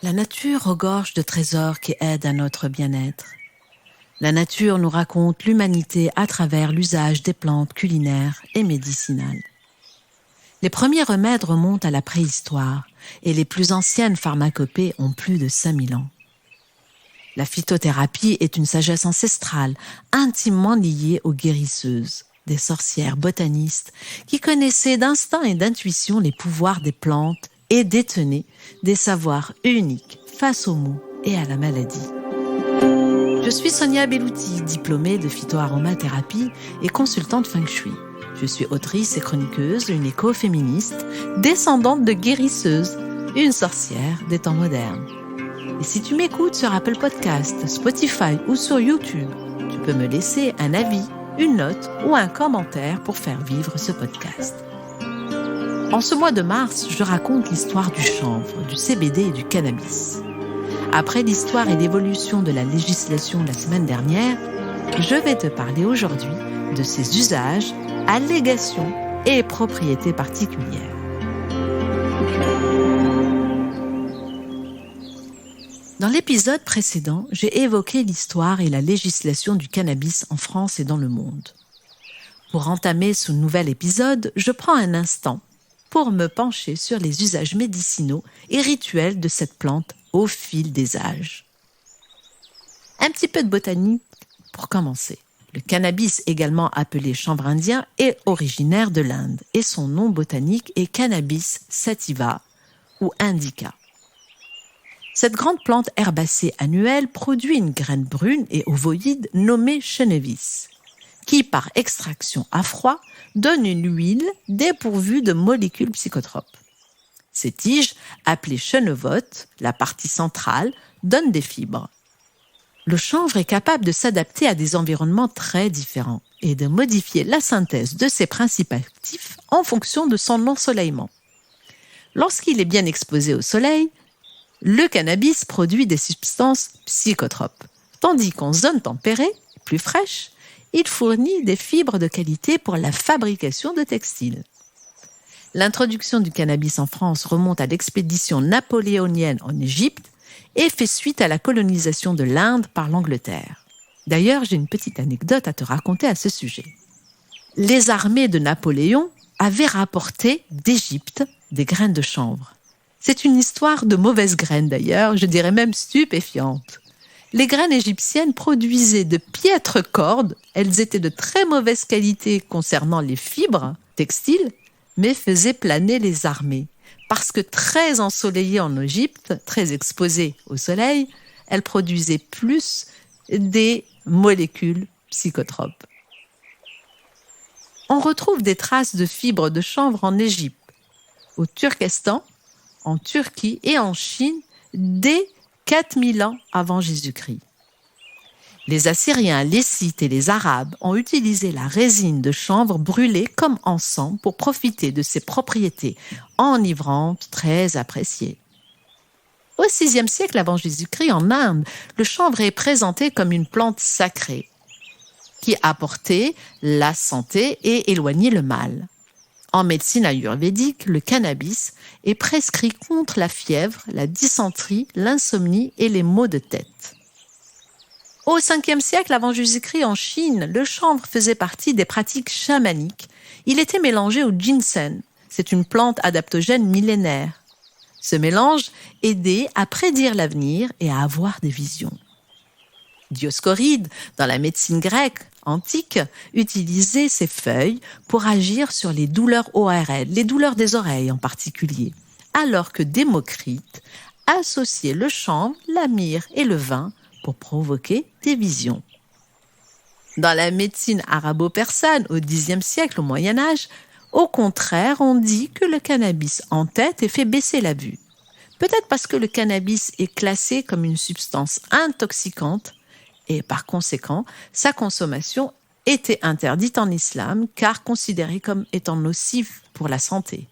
La nature regorge de trésors qui aident à notre bien-être. La nature nous raconte l'humanité à travers l'usage des plantes culinaires et médicinales. Les premiers remèdes remontent à la préhistoire et les plus anciennes pharmacopées ont plus de 5000 ans. La phytothérapie est une sagesse ancestrale intimement liée aux guérisseuses, des sorcières botanistes qui connaissaient d'instinct et d'intuition les pouvoirs des plantes et détenaient des savoirs uniques face aux maux et à la maladie. Je suis Sonia Bellouti, diplômée de phytoaromathérapie et consultante feng shui. Je suis autrice et chroniqueuse, une écoféministe, descendante de guérisseuse, une sorcière des temps modernes. Et si tu m'écoutes sur Apple Podcast, Spotify ou sur YouTube, tu peux me laisser un avis, une note ou un commentaire pour faire vivre ce podcast. En ce mois de mars, je raconte l'histoire du chanvre, du CBD et du cannabis. Après l'histoire et l'évolution de la législation la semaine dernière, je vais te parler aujourd'hui de ses usages, allégations et propriétés particulières. Dans l'épisode précédent, j'ai évoqué l'histoire et la législation du cannabis en France et dans le monde. Pour entamer ce nouvel épisode, je prends un instant pour me pencher sur les usages médicinaux et rituels de cette plante au fil des âges. Un petit peu de botanique pour commencer. Le cannabis, également appelé chanvre indien, est originaire de l'Inde et son nom botanique est Cannabis sativa ou indica. Cette grande plante herbacée annuelle produit une graine brune et ovoïde nommée chenevis, qui, par extraction à froid, donne une huile dépourvue de molécules psychotropes. Ces tiges, appelées chenevotes, la partie centrale, donnent des fibres. Le chanvre est capable de s'adapter à des environnements très différents et de modifier la synthèse de ses principes actifs en fonction de son ensoleillement. Lorsqu'il est bien exposé au soleil, le cannabis produit des substances psychotropes, tandis qu'en zone tempérée, plus fraîche, il fournit des fibres de qualité pour la fabrication de textiles. L'introduction du cannabis en France remonte à l'expédition napoléonienne en Égypte et fait suite à la colonisation de l'Inde par l'Angleterre. D'ailleurs, j'ai une petite anecdote à te raconter à ce sujet. Les armées de Napoléon avaient rapporté d'Égypte des graines de chanvre. C'est une histoire de mauvaises graines d'ailleurs, je dirais même stupéfiante. Les graines égyptiennes produisaient de piètres cordes, elles étaient de très mauvaise qualité concernant les fibres textiles, mais faisaient planer les armées. Parce que très ensoleillées en Égypte, très exposées au soleil, elles produisaient plus des molécules psychotropes. On retrouve des traces de fibres de chanvre en Égypte, au Turkestan, en Turquie et en Chine dès 4000 ans avant Jésus-Christ. Les Assyriens, les Scythes et les Arabes ont utilisé la résine de chanvre brûlée comme encens pour profiter de ses propriétés enivrantes très appréciées. Au VIe siècle avant Jésus-Christ, en Inde, le chanvre est présenté comme une plante sacrée qui apportait la santé et éloignait le mal. En médecine ayurvédique, le cannabis est prescrit contre la fièvre, la dysenterie, l'insomnie et les maux de tête. Au Ve siècle avant Jésus-Christ, en Chine, le chanvre faisait partie des pratiques chamaniques. Il était mélangé au ginseng. C'est une plante adaptogène millénaire. Ce mélange aidait à prédire l'avenir et à avoir des visions. Dioscoride, dans la médecine grecque antique, utilisait ces feuilles pour agir sur les douleurs ORL, les douleurs des oreilles en particulier, alors que Démocrite associait le chanvre, la myrrhe et le vin pour provoquer des visions. Dans la médecine arabo-persane au Xe siècle, au Moyen-Âge, au contraire, on dit que le cannabis entête et fait baisser la vue. Peut-être parce que le cannabis est classé comme une substance intoxicante et par conséquent, sa consommation était interdite en islam car considérée comme étant nocive pour la santé.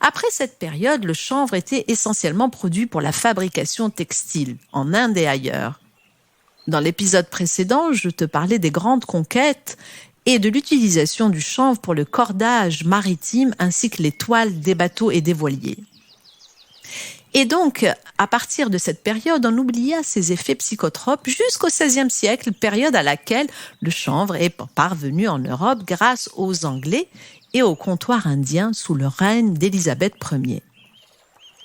Après cette période, le chanvre était essentiellement produit pour la fabrication textile, en Inde et ailleurs. Dans l'épisode précédent, je te parlais des grandes conquêtes et de l'utilisation du chanvre pour le cordage maritime ainsi que les toiles des bateaux et des voiliers. Et donc, à partir de cette période, on oublia ses effets psychotropes jusqu'au XVIe siècle, période à laquelle le chanvre est parvenu en Europe grâce aux Anglais et au comptoir indien sous le règne d'Élisabeth Ier.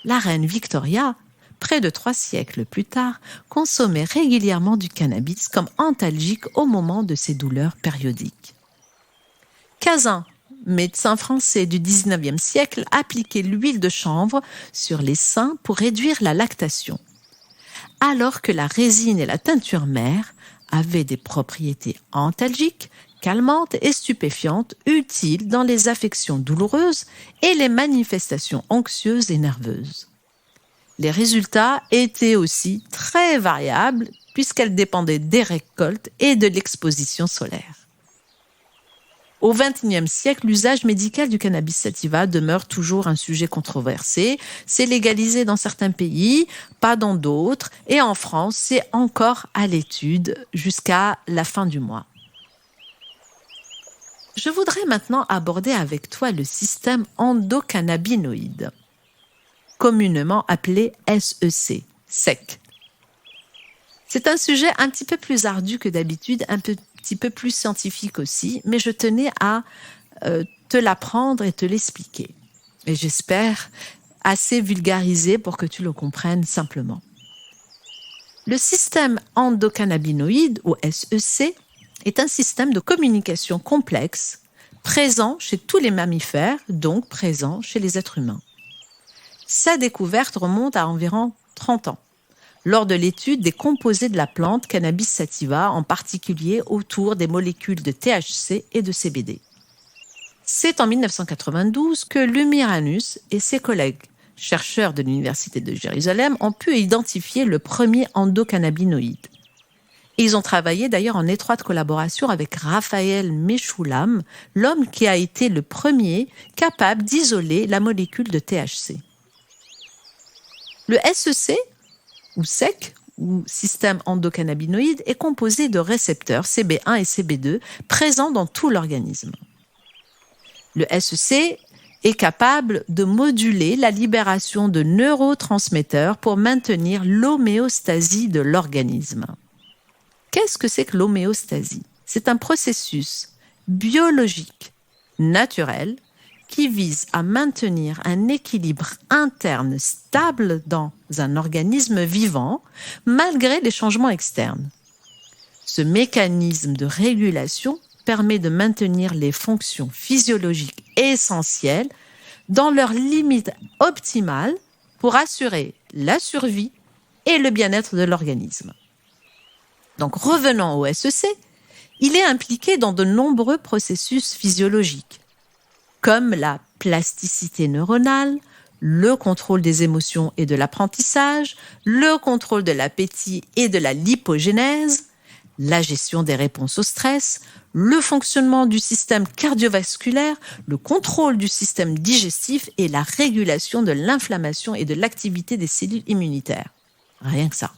La reine Victoria, près de 3 siècles plus tard, consommait régulièrement du cannabis comme antalgique au moment de ses douleurs périodiques. Cazin, médecin français du XIXe siècle, appliquait l'huile de chanvre sur les seins pour réduire la lactation, alors que la résine et la teinture mère avaient des propriétés antalgiques, calmantes et stupéfiantes utiles dans les affections douloureuses et les manifestations anxieuses et nerveuses. Les résultats étaient aussi très variables puisqu'elles dépendaient des récoltes et de l'exposition solaire. Au XXIe siècle, l'usage médical du cannabis sativa demeure toujours un sujet controversé. C'est légalisé dans certains pays, pas dans d'autres. Et en France, c'est encore à l'étude jusqu'à la fin du mois. Je voudrais maintenant aborder avec toi le système endocannabinoïde, communément appelé SEC, SEC. C'est un sujet un petit peu plus ardu que d'habitude, un petit peu plus scientifique aussi, mais je tenais à te l'apprendre et te l'expliquer. Et j'espère assez vulgarisé pour que tu le comprennes simplement. Le système endocannabinoïde, ou SEC, est un système de communication complexe présent chez tous les mammifères, donc présent chez les êtres humains. Sa découverte remonte à environ 30 ans, lors de l'étude des composés de la plante Cannabis sativa, en particulier autour des molécules de THC et de CBD. C'est en 1992 que Lumiranus et ses collègues, chercheurs de l'Université de Jérusalem, ont pu identifier le premier endocannabinoïde. Ils ont travaillé d'ailleurs en étroite collaboration avec Raphaël Mechoulam, l'homme qui a été le premier capable d'isoler la molécule de THC. Le SEC, ou SEC, ou système endocannabinoïde, est composé de récepteurs CB1 et CB2 présents dans tout l'organisme. Le SEC est capable de moduler la libération de neurotransmetteurs pour maintenir l'homéostasie de l'organisme. Qu'est-ce que c'est que l'homéostasie ? C'est un processus biologique, naturel, qui vise à maintenir un équilibre interne stable dans un organisme vivant, malgré les changements externes. Ce mécanisme de régulation permet de maintenir les fonctions physiologiques essentielles dans leurs limites optimales pour assurer la survie et le bien-être de l'organisme. Donc revenons au SEC, il est impliqué dans de nombreux processus physiologiques, comme la plasticité neuronale, le contrôle des émotions et de l'apprentissage, le contrôle de l'appétit et de la lipogénèse, la gestion des réponses au stress, le fonctionnement du système cardiovasculaire, le contrôle du système digestif et la régulation de l'inflammation et de l'activité des cellules immunitaires. Rien que ça.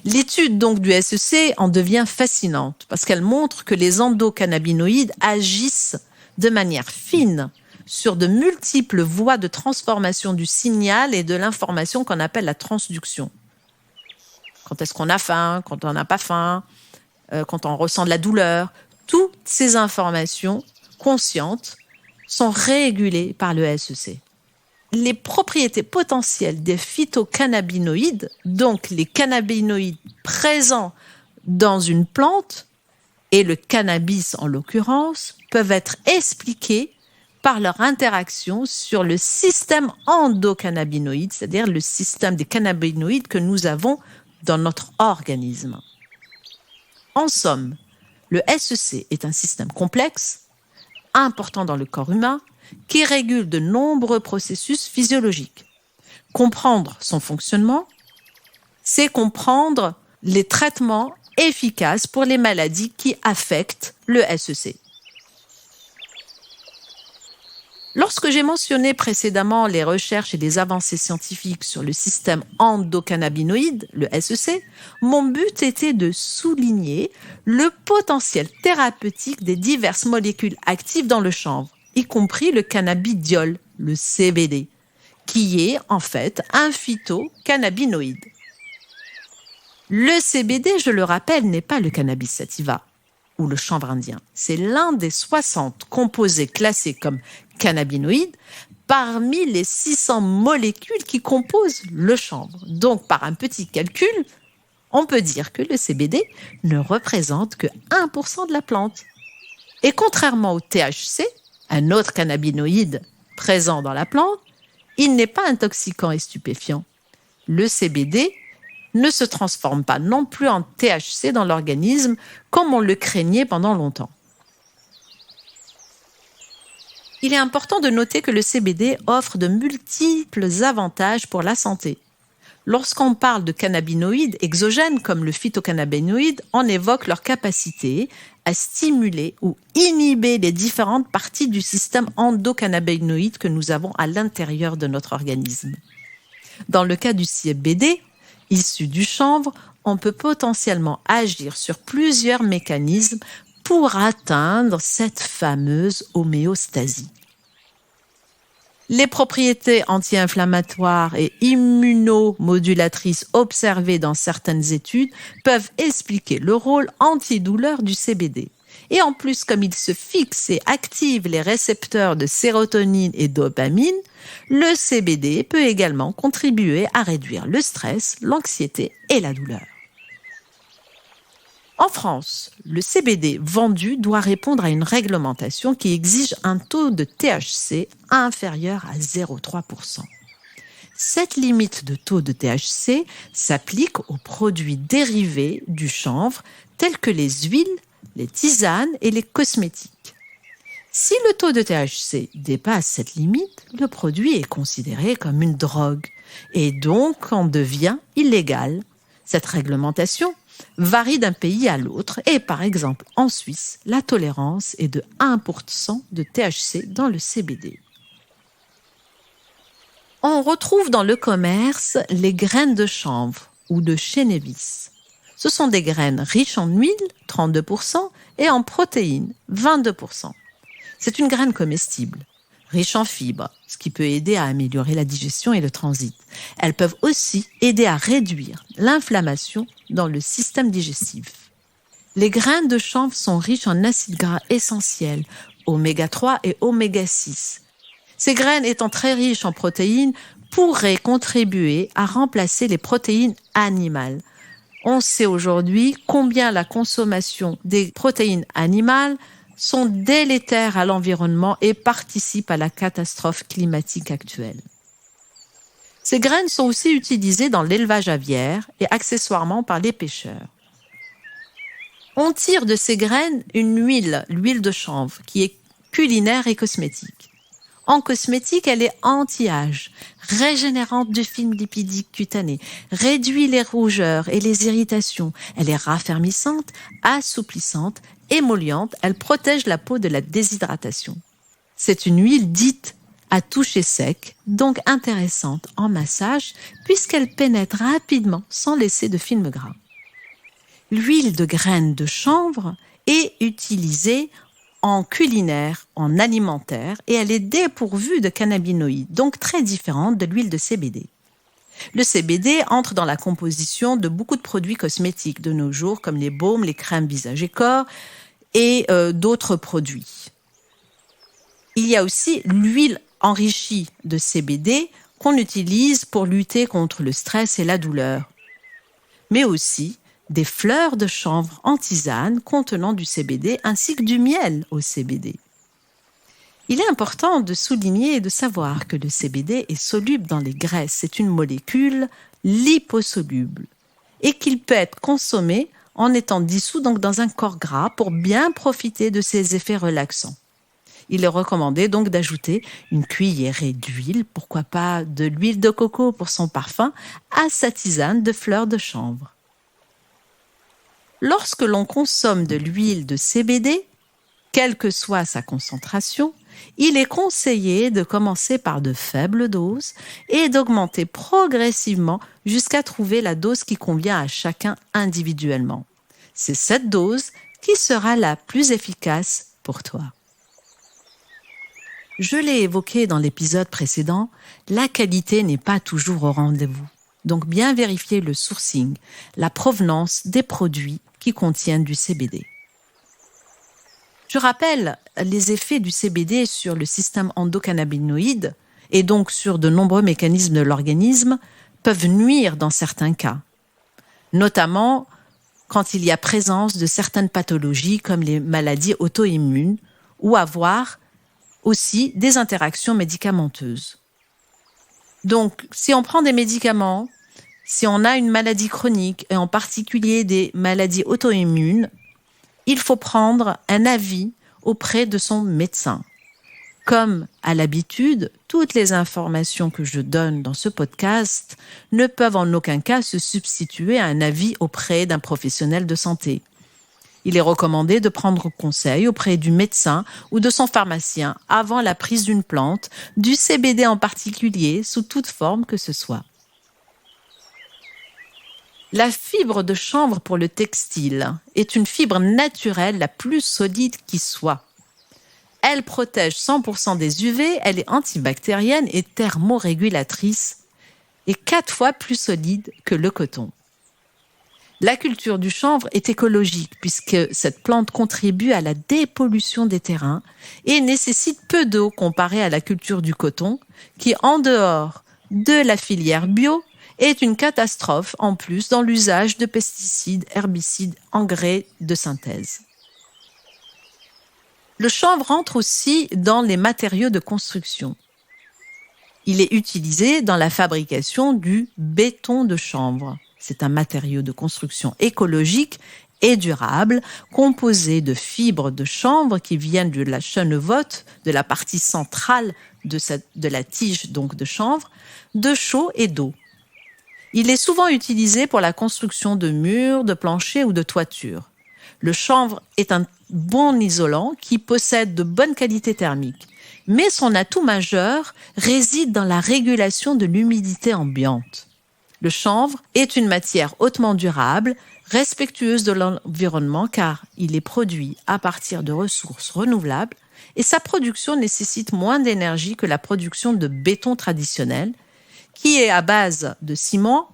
L'étude donc du SEC en devient fascinante parce qu'elle montre que les endocannabinoïdes agissent de manière fine sur de multiples voies de transformation du signal et de l'information qu'on appelle la transduction. Quand est-ce qu'on a faim, quand on n'a pas faim, quand on ressent de la douleur, toutes ces informations conscientes sont régulées par le SEC. Les propriétés potentielles des phytocannabinoïdes, donc les cannabinoïdes présents dans une plante, et le cannabis en l'occurrence, peuvent être expliquées par leur interaction sur le système endocannabinoïde, c'est-à-dire le système des cannabinoïdes que nous avons dans notre organisme. En somme, le SEC est un système complexe, important dans le corps humain, qui régule de nombreux processus physiologiques. Comprendre son fonctionnement, c'est comprendre les traitements efficaces pour les maladies qui affectent le SEC. Lorsque j'ai mentionné précédemment les recherches et les avancées scientifiques sur le système endocannabinoïde, le SEC, mon but était de souligner le potentiel thérapeutique des diverses molécules actives dans le chanvre, y compris le cannabidiol, le CBD, qui est en fait un phytocannabinoïde. Le CBD, je le rappelle, n'est pas le cannabis sativa ou le chanvre indien. C'est l'un des 60 composés classés comme cannabinoïdes parmi les 600 molécules qui composent le chanvre. Donc, par un petit calcul, on peut dire que le CBD ne représente que 1% de la plante. Et contrairement au THC, un autre cannabinoïde présent dans la plante, il n'est pas intoxicant et stupéfiant. Le CBD ne se transforme pas non plus en THC dans l'organisme comme on le craignait pendant longtemps. Il est important de noter que le CBD offre de multiples avantages pour la santé. Lorsqu'on parle de cannabinoïdes exogènes comme le phytocannabinoïde, on évoque leur capacité à stimuler ou inhiber les différentes parties du système endocannabinoïde que nous avons à l'intérieur de notre organisme. Dans le cas du CBD, issu du chanvre, on peut potentiellement agir sur plusieurs mécanismes pour atteindre cette fameuse homéostasie. Les propriétés anti-inflammatoires et immunomodulatrices observées dans certaines études peuvent expliquer le rôle antidouleur du CBD. Et en plus, comme il se fixe et active les récepteurs de sérotonine et dopamine, le CBD peut également contribuer à réduire le stress, l'anxiété et la douleur. En France, le CBD vendu doit répondre à une réglementation qui exige un taux de THC inférieur à 0,3%. Cette limite de taux de THC s'applique aux produits dérivés du chanvre tels que les huiles, les tisanes et les cosmétiques. Si le taux de THC dépasse cette limite, le produit est considéré comme une drogue et donc en devient illégal. Cette réglementation varie d'un pays à l'autre et par exemple en Suisse, la tolérance est de 1% de THC dans le CBD. On retrouve dans le commerce les graines de chanvre ou de chennevis. Ce sont des graines riches en huile, 32%, et en protéines, 22%. C'est une graine comestible, riche en fibres, ce qui peut aider à améliorer la digestion et le transit. Elles peuvent aussi aider à réduire l'inflammation dans le système digestif. Les graines de chanvre sont riches en acides gras essentiels, oméga 3 et oméga 6. Ces graines étant très riches en protéines pourraient contribuer à remplacer les protéines animales. On sait aujourd'hui combien la consommation des protéines animales sont délétères à l'environnement et participent à la catastrophe climatique actuelle. Ces graines sont aussi utilisées dans l'élevage aviaire et accessoirement par les pêcheurs. On tire de ces graines une huile, l'huile de chanvre, qui est culinaire et cosmétique. En cosmétique, elle est anti-âge, régénérante du film lipidique cutané, réduit les rougeurs et les irritations. Elle est raffermissante, assouplissante, émolliente. Elle protège la peau de la déshydratation. C'est une huile dite à toucher sec, donc intéressante en massage puisqu'elle pénètre rapidement sans laisser de film gras. L'huile de graines de chanvre est utilisée en culinaire, en alimentaire, et elle est dépourvue de cannabinoïdes, donc très différente de l'huile de CBD. Le CBD entre dans la composition de beaucoup de produits cosmétiques de nos jours, comme les baumes, les crèmes visage et corps, et d'autres produits. Il y a aussi l'huile enrichie de CBD qu'on utilise pour lutter contre le stress et la douleur, mais aussi des fleurs de chanvre en tisane contenant du CBD ainsi que du miel au CBD. Il est important de souligner et de savoir que le CBD est soluble dans les graisses. C'est une molécule liposoluble et qu'il peut être consommé en étant dissous donc dans un corps gras pour bien profiter de ses effets relaxants. Il est recommandé donc d'ajouter une cuillerée d'huile, pourquoi pas de l'huile de coco pour son parfum, à sa tisane de fleurs de chanvre. Lorsque l'on consomme de l'huile de CBD, quelle que soit sa concentration, il est conseillé de commencer par de faibles doses et d'augmenter progressivement jusqu'à trouver la dose qui convient à chacun individuellement. C'est cette dose qui sera la plus efficace pour toi. Je l'ai évoqué dans l'épisode précédent, la qualité n'est pas toujours au rendez-vous. Donc bien vérifier le sourcing, la provenance des produits qui contiennent du CBD. Je rappelle les effets du CBD sur le système endocannabinoïde et donc sur de nombreux mécanismes de l'organisme peuvent nuire dans certains cas, notamment quand il y a présence de certaines pathologies comme les maladies auto-immunes ou avoir aussi des interactions médicamenteuses. Donc, si on prend des médicaments, si on a une maladie chronique et en particulier des maladies auto-immunes, il faut prendre un avis auprès de son médecin. Comme à l'habitude, toutes les informations que je donne dans ce podcast ne peuvent en aucun cas se substituer à un avis auprès d'un professionnel de santé. Il est recommandé de prendre conseil auprès du médecin ou de son pharmacien avant la prise d'une plante, du CBD en particulier, sous toute forme que ce soit. La fibre de chanvre pour le textile est une fibre naturelle la plus solide qui soit. Elle protège 100% des UV, elle est antibactérienne et thermorégulatrice et 4 fois plus solide que le coton. La culture du chanvre est écologique puisque cette plante contribue à la dépollution des terrains et nécessite peu d'eau comparée à la culture du coton qui, en dehors de la filière bio, est une catastrophe en plus dans l'usage de pesticides, herbicides, engrais de synthèse. Le chanvre entre aussi dans les matériaux de construction. Il est utilisé dans la fabrication du béton de chanvre. C'est un matériau de construction écologique et durable, composé de fibres de chanvre qui viennent de la chenevotte, de la partie centrale de la tige donc de chanvre, de chaux et d'eau. Il est souvent utilisé pour la construction de murs, de planchers ou de toitures. Le chanvre est un bon isolant qui possède de bonnes qualités thermiques, mais son atout majeur réside dans la régulation de l'humidité ambiante. Le chanvre est une matière hautement durable, respectueuse de l'environnement car il est produit à partir de ressources renouvelables et sa production nécessite moins d'énergie que la production de béton traditionnel qui est à base de ciment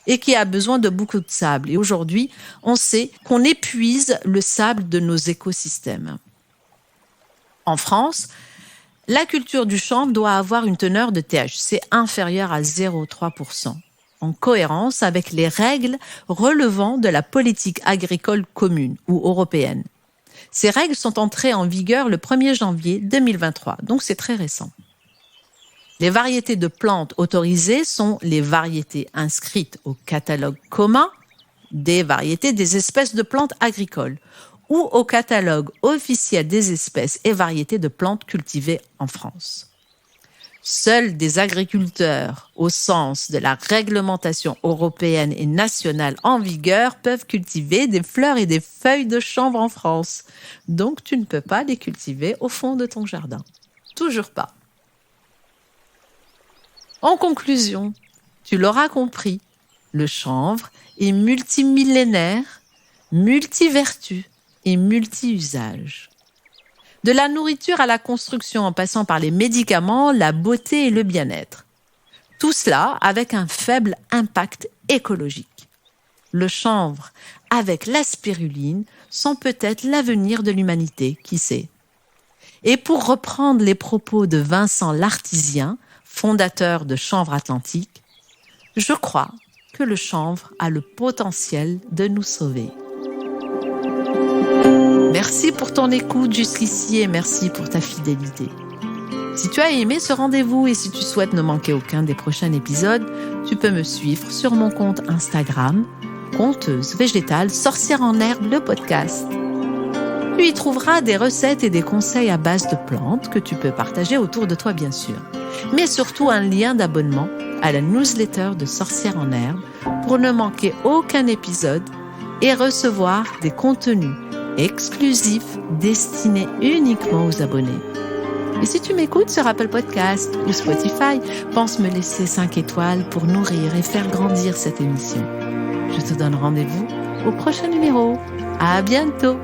et qui a besoin de beaucoup de sable. Et aujourd'hui, on sait qu'on épuise le sable de nos écosystèmes. En France, la culture du chanvre doit avoir une teneur de THC inférieure à 0,3%, en cohérence avec les règles relevant de la politique agricole commune ou européenne. Ces règles sont entrées en vigueur le 1er janvier 2023, donc c'est très récent. Les variétés de plantes autorisées sont les variétés inscrites au catalogue commun des variétés des espèces de plantes agricoles ou au catalogue officiel des espèces et variétés de plantes cultivées en France. Seuls des agriculteurs, au sens de la réglementation européenne et nationale en vigueur, peuvent cultiver des fleurs et des feuilles de chanvre en France. Donc tu ne peux pas les cultiver au fond de ton jardin. Toujours pas. En conclusion, tu l'auras compris, le chanvre est multimillénaire, multivertu et multi-usage. De la nourriture à la construction en passant par les médicaments, la beauté et le bien-être. Tout cela avec un faible impact écologique. Le chanvre avec la spiruline sont peut-être l'avenir de l'humanité, qui sait. Et pour reprendre les propos de Vincent Lartisien, fondateur de Chanvre Atlantique, je crois que le chanvre a le potentiel de nous sauver. Merci pour ton écoute jusqu'ici et merci pour ta fidélité. Si tu as aimé ce rendez-vous et si tu souhaites ne manquer aucun des prochains épisodes, tu peux me suivre sur mon compte Instagram, conteuse végétale sorcière en herbe le podcast. Tu y trouveras des recettes et des conseils à base de plantes que tu peux partager autour de toi bien sûr, mais surtout un lien d'abonnement à la newsletter de Sorcière en herbe pour ne manquer aucun épisode et recevoir des contenus exclusifs destinés uniquement aux abonnés. Et si tu m'écoutes sur Apple Podcast ou Spotify, pense me laisser 5 étoiles pour nourrir et faire grandir cette émission. Je te donne rendez-vous au prochain numéro. À bientôt!